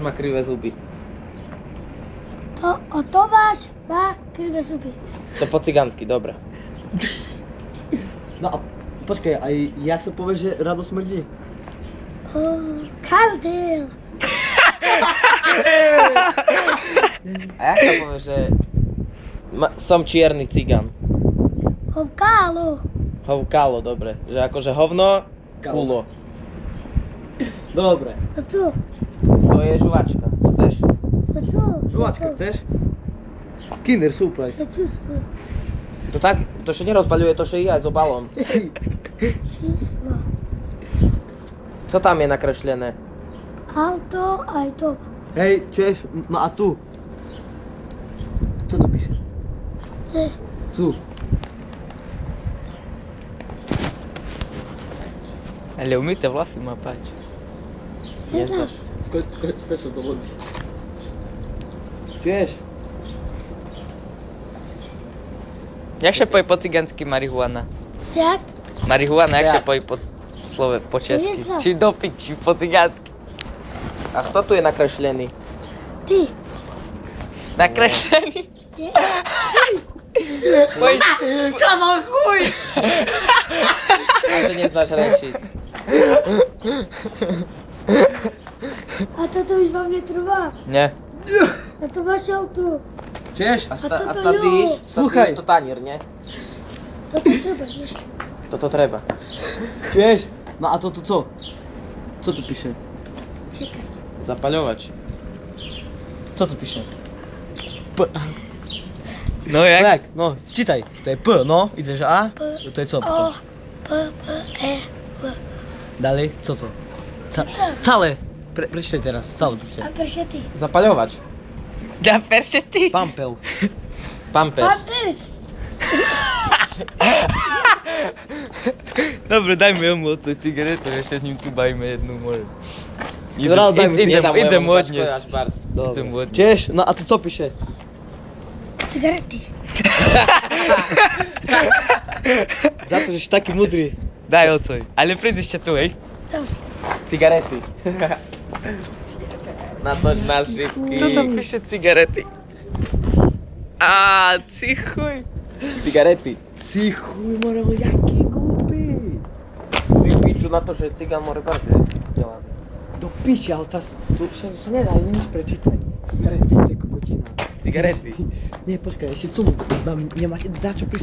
má krivé zuby? Tomáš má krivé zuby. To po cigánsky, dobre. No a počkaj, aj jak sa povie, že rado smrdí? Kandel. A jak sa povie, že som čierny cigán? Hovkálo. Hovkálo, dobre. Že akože hovno, kulo. Dobre. To co? To je žuvačka. Chceš? To co? Žuvačka, chceš? Kinder Surprise. To číslo. To tak, to še nerozpaľuje, to še je aj s obalom. Číslo. Co tam je nakreślené? Auto aj to. Hej, čuješ? No a tu? Co tu píše? C. Tu. Ale umýte vlasy, má páči. Neznáš? Skoč do vody. Čuješ? Jak się powie po cygansky marihuana? Siak? Marihuana, jak Jak? się powie po słowie po Nie česky? znam. Či dopiť, či po cygansky? A kto tu je nakreślený? Ty. Nakreślení? Nie. Poj... Kazal chuj! A že neznáš rečiť. A toto už vám netrvá. Nie. A to mašel tu. Čuješ? A toto stadzíš? jo. Sluchaj. To tanier, nie? Toto treba. Nie? Toto treba. Čuješ? No a toto co? Co tu píše? Čekaj. Zapaľovač. Co tu píše? No jak? Jak? No, čítaj. To je P, no. Ideš A? P. To je co O. potom? P. E. V. Dalej, co to? Całe. Prečítaj teraz, celé A prečítaj. prečo ty? Zapaľovač. Da perše ty? Pampel. Pampers. Pampers. Dobre, dajme jemu oco cigaretu, ešte s ním tu bavíme jednu more. Rád, daj mi, Idem odniesť. Až bars. Idem odniesť. Čuješ? No a tu co píše? Cigarety. Za to, že si taký mudrý. Daj ocoj. Ale prízište tu, hej? Dobrze. Cigarety. Natoč nás všetky. Co tam píše cigarety? A cichuj. Cigarety. Si chuj, Morel, jaký glupý. Ty piču na to, že cigán more barže. Do piči, ale tu sa nedá nič prečítať. Cigarety, to je kokotina. Cigarety. Nie, počkaj, ešte co mu dám, nemáte za čo